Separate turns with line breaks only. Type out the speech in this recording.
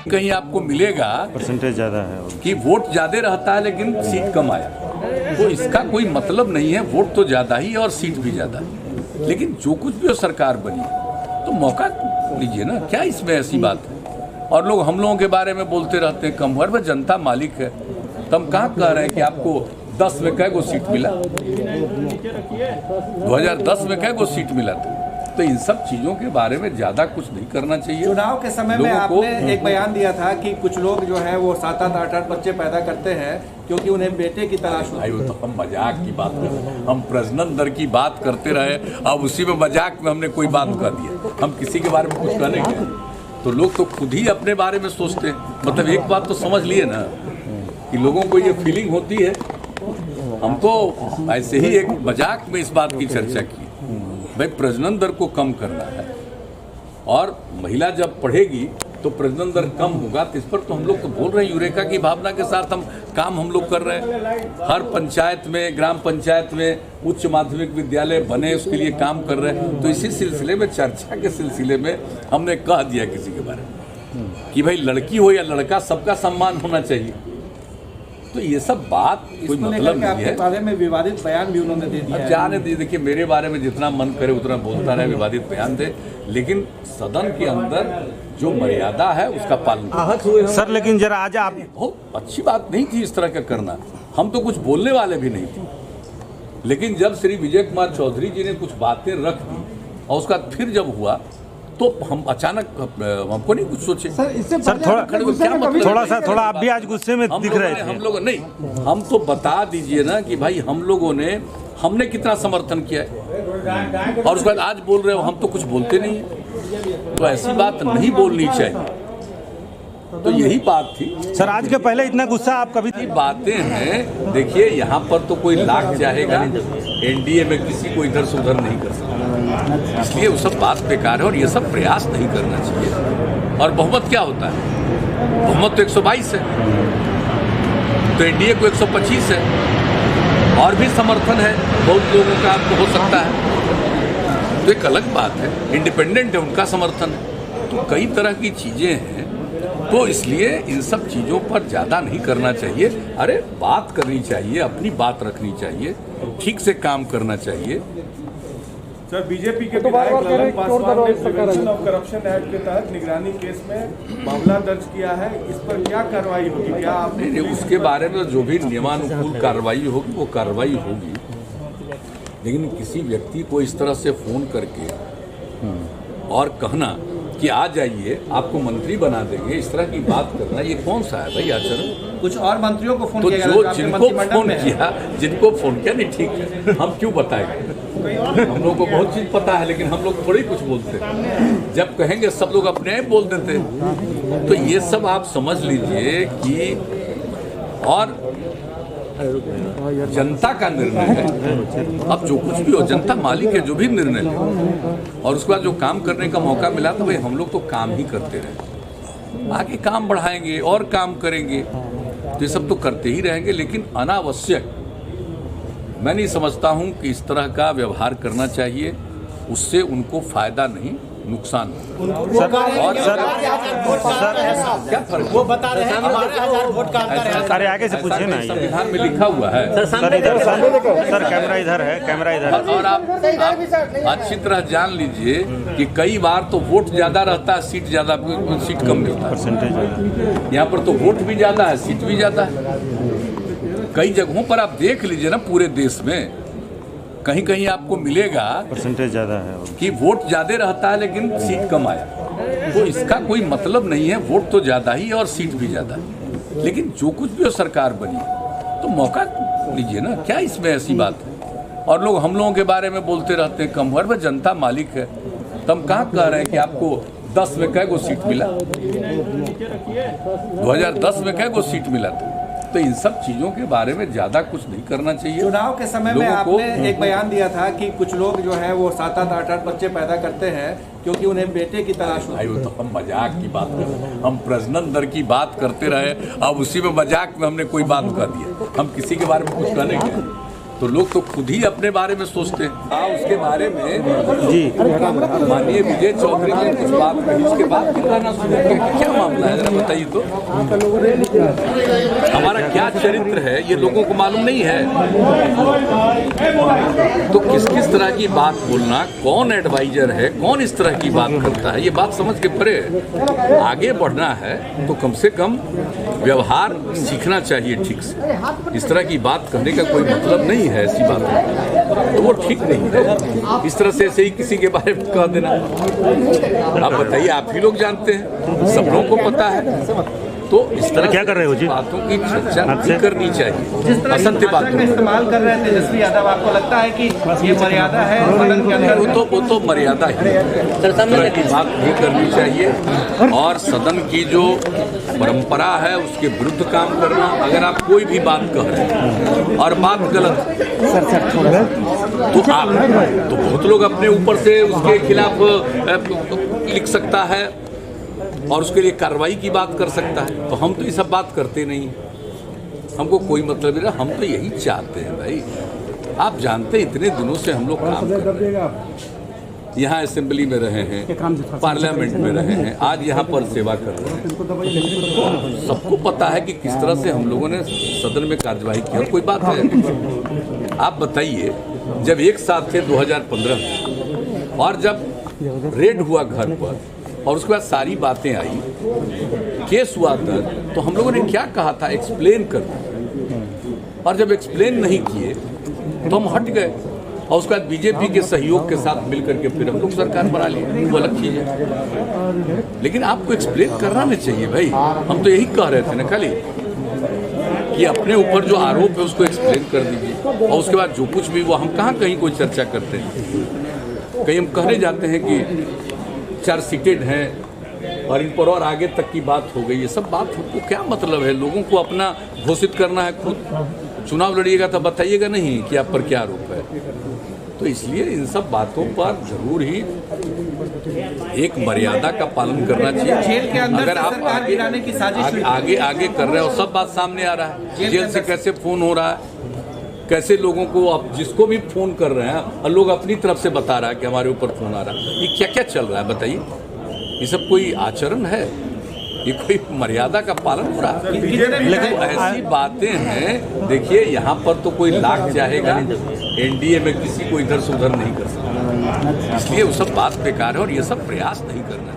कहीं आपको मिलेगा
परसेंटेज ज़्यादा है
कि वोट ज़्यादा रहता है लेकिन सीट कम आया, तो इसका कोई मतलब नहीं है। वोट तो ज़्यादा ही है और सीट भी ज़्यादा है, लेकिन जो कुछ भी हो सरकार बनी तो मौका लीजिए ना, क्या इसमें ऐसी बात है। और लोग हम लोगों के बारे में बोलते रहते हैं कम, हर जनता मालिक है। तो हम कहाँ कह रहे हैं कि आपको 10 में कै गो सीट मिला, 2010 में कै गो सीट मिला था। तो इन सब चीज़ों के बारे में ज़्यादा कुछ नहीं करना चाहिए।
चुनाव के समय में आपने एक बयान दिया था कि कुछ लोग जो है वो 7-7, 8-8 बच्चे पैदा करते हैं क्योंकि उन्हें बेटे की तलाश होती है।
तो हम मजाक की बात कर रहे हैं, हम प्रजनन दर की बात करते रहे, अब उसी में मजाक में हमने कोई बात कर दिया। हम किसी के बारे में कुछ करेंगे तो लोग तो खुद ही अपने बारे में सोचते हैं। मतलब एक बात तो समझ लिए ना कि लोगों को ये फीलिंग होती है। हम तो ऐसे ही एक मजाक में इस बात की चर्चा की, भाई प्रजनन दर को कम करना है और महिला जब पढ़ेगी तो प्रजनन दर कम होगा। तो इस पर तो हम लोग तो बोल रहे हैं, यूरेका की भावना के साथ हम लोग कर रहे हैं। हर पंचायत में, ग्राम पंचायत में उच्च माध्यमिक विद्यालय बने, उसके लिए काम कर रहे हैं। तो इसी सिलसिले में, चर्चा के सिलसिले में हमने कह दिया किसी के बारे में कि भाई लड़की हो या लड़का, सबका सम्मान होना चाहिए। तो ये सब बात कोई मतलब नहीं है।
बारे में विवादित बयान भी उन्होंने दे दिया।
जाने दीजिए, देखिए मेरे बारे में जितना मन करे उतना बोलता रहे, विवादित बयान दे, लेकिन सदन के अंदर जो मर्यादा है उसका पालन करें।
सर लेकिन जरा आज आप,
बहुत अच्छी बात नहीं थी इस तरह का करना। हम तो कुछ बोलने वाले भी नहीं थे, लेकिन जब श्री विजय कुमार चौधरी जी ने कुछ बातें रख दी और उसका फिर जब हुआ तो हम अचानक, हमको नहीं कुछ सोचे।
सर थोड़ा आप भी आज गुस्से में दिख रहे थे।
हम लोग नहीं, हम तो बता दीजिए ना कि भाई हम लोगों ने, हमने कितना समर्थन किया है और उसके बाद आज बोल रहे हो हम तो कुछ बोलते नहीं है। तो ऐसी बात नहीं बोलनी चाहिए। तो यही बात थी
सर। आज के पहले इतना गुस्सा आप कभी,
बातें हैं। देखिए यहाँ पर तो कोई लाख चाहेगा नहीं, एनडीए में किसी को इधर से उधर नहीं कर सकता, इसलिए वो सब बात बेकार है और ये सब प्रयास नहीं करना चाहिए। और बहुमत क्या होता है? बहुमत तो 122 है, तो एनडीए को 125 है और भी समर्थन है बहुत लोगों का, आपको हो सकता है, तो एक अलग बात है। इंडिपेंडेंट है, उनका समर्थन है। तो कई तरह की चीज़ें हैं, तो इसलिए इन सब चीज़ों पर ज़्यादा नहीं करना चाहिए। अरे बात करनी चाहिए, अपनी बात रखनी चाहिए, ठीक से काम करना चाहिए।
सर बीजेपी के विधायक ललन पासवान ने प्रिवेंशन ऑफ करप्शन एक्ट के तहत निगरानी केस में मामला दर्ज किया है, इस पर क्या कार्रवाई होगी? क्या आपने
नहीं, उसके बारे में जो भी नियमानुकूल कार्रवाई होगी वो कार्रवाई होगी, लेकिन किसी व्यक्ति को इस तरह से फोन करके और कहना कि आ जाइए आपको मंत्री बना देंगे, इस तरह की बात करना, ये कौन सा है भाई आचरण?
कुछ और मंत्रियों को फोन
तो
किया
जो
गया,
जिनको फोन किया नहीं, ठीक है, हम क्यों बताएंगे? हम लोगों को बहुत चीज पता है, लेकिन हम लोग थोड़ी कुछ बोलते हैं। जब कहेंगे सब लोग अपने आप बोल देते हैं। तो ये सब आप समझ लीजिए कि, और जनता का निर्णय है। अब जो कुछ भी हो, जनता मालिक है, जो भी निर्णय ले। और उसके बाद जो काम करने का मौका मिला तो भाई हम लोग तो काम ही करते रहे, आगे काम बढ़ाएंगे और काम करेंगे, तो ये सब तो करते ही रहेंगे। लेकिन अनावश्यक मैं नहीं समझता हूं कि इस तरह का व्यवहार करना चाहिए। उससे उनको फायदा नहीं, नुकसान।
सर
क्या फर्क?
वो बता रहे हैं 12,000 वोट का अंतर है।
सारे आगे से पूछे ना,
संविधान में लिखा हुआ है।
सर इधर, सर कैमरा इधर है, कैमरा इधर है।
और आप अच्छी तरह जान लीजिए कि कई बार तो वोट ज्यादा रहता है, सीट ज्यादा, सीट कम मिलता है।
परसेंटेज
यहाँ पर तो वोट भी ज्यादा है, सीट भी ज्यादा है। कई जगहों पर आप देख लीजिए ना, पूरे देश में कहीं कहीं आपको मिलेगा
परसेंटेज ज़्यादा है
कि वोट ज्यादा रहता है लेकिन सीट कम आया। तो इसका कोई मतलब नहीं है। वोट तो ज्यादा ही है और सीट भी ज्यादा है, लेकिन जो कुछ भी हो सरकार बनी तो मौका लीजिए ना, क्या इसमें ऐसी बात है। और लोग हम लोगों के बारे में बोलते रहते हैं कम, हर जनता मालिक है। तो हम कहाँ कह रहे हैं कि आपको 10 में कै गो सीट मिला, 2010 में कै गो सीट मिला था। तो इन सब चीज़ों के बारे में ज़्यादा कुछ नहीं करना चाहिए।
चुनाव के समय में आपने एक बयान दिया था कि कुछ लोग जो है वो 7-7, 8-8 बच्चे पैदा करते हैं क्योंकि उन्हें बेटे की तलाश होती है।
तो हम मजाक की बात कर रहे हैं, हम प्रजनन दर की बात करते रहे, अब उसी में मजाक में हमने कोई बात कर दिया। हम किसी के बारे में कुछ करेंगे तो लोग तो खुद ही अपने बारे में सोचते हैं। हाँ, उसके बारे में
जी
माननीय विजय चौधरी ने कुछ बात कही, उसके बाद बताना शुरू किया। क्या मामला है, जरा बताइए तो। हमारा क्या चरित्र है ये लोगों को मालूम नहीं है। तो किस किस तरह की बात बोलना, कौन एडवाइजर है, कौन इस तरह की बात करता है, ये बात समझ के परे आगे बढ़ना है तो कम से कम व्यवहार सीखना चाहिए ठीक से। इस तरह की बात करने का कोई मतलब नहीं है, ऐसी बात तो वो ठीक नहीं है। इस तरह से ऐसे ही किसी के बारे में कह देना। आप बताइए, आप ही लोग जानते हैं, सब लोगों को पता है। तो इस तरह
क्या कर रहे हो जी?
बातों की चर्चा नहीं करनी चाहिए।
जिस तरह
असत्य बातों
इस्तेमाल कर रहे हैं तेजस्वी यादव, आपको लगता है कि ये मर्यादा है सदन के अंदर?
वो तो मर्यादा ही है। इस तरह की बात नहीं करनी चाहिए और सदन की जो परंपरा है उसके विरुद्ध काम करना। अगर आप कोई भी बात कह रहे हैं और बात गलत तो आप तो बहुत लोग अपने ऊपर से उसके खिलाफ लिख सकता है और उसके लिए कार्रवाई की बात कर सकता है। तो हम तो ये सब बात करते नहीं, हमको कोई मतलब नहीं। हम तो यही चाहते हैं भाई, आप जानते हैं इतने दिनों से हम लोग काम कर रहे हैं, यहाँ असेंबली में रहे हैं, पार्लियामेंट में रहे हैं, आज यहाँ पर सेवा कर रहे हैं। सबको पता है कि किस तरह से हम लोगों ने सदन में कार्यवाही की। और कोई बात है, आप बताइए, जब एक साथ थे 2015 में और जब रेड हुआ घर पर और उसके बाद सारी बातें आई, केस हुआ दर्ज, तो हम लोगों ने क्या कहा था, एक्सप्लेन करना। और जब एक्सप्लेन नहीं किए तो हम हट गए और उसके बाद बीजेपी के सहयोग के साथ मिलकर के फिर हम लोग सरकार बना लिए। वो अलग चीज है, लेकिन आपको एक्सप्लेन करना नहीं चाहिए भाई। हम तो यही कह रहे थे ना खाली कि अपने ऊपर जो आरोप है उसको एक्सप्लेन कर दीजिए और उसके बाद जो कुछ भी वो, हम कहाँ कहीं कोई चर्चा करते हैं। कहीं हम कहने जाते हैं कि चार्जशीटेड हैं और इन पर और आगे तक की बात हो गई। ये सब बात को क्या मतलब है? लोगों को अपना घोषित करना है, खुद चुनाव लड़िएगा तो बताइएगा नहीं कि आप पर क्या आरोप है। तो इसलिए इन सब बातों पर जरूर ही एक मर्यादा का पालन करना चाहिए।
जेल के अंदर
अगर
से
आप
सरकार गिराने की साजिश हुई।
आगे कर रहे हो, सब बात सामने आ रहा है। जेल से कैसे फोन हो रहा है, कैसे लोगों को, आप जिसको भी फोन कर रहे हैं और लोग अपनी तरफ से बता रहा है कि हमारे ऊपर फोन आ रहा है। ये क्या क्या चल रहा है बताइए? ये सब कोई आचरण है? ये कोई मर्यादा का पालन हो रहा है? लेकिन ऐसी बातें हैं, देखिए यहाँ पर तो कोई लाख चाहेगा नहीं, एनडीए में किसी को इधर से उधर नहीं कर सकता। इसलिए वो सब बात बेकार है और ये सब प्रयास नहीं करना है।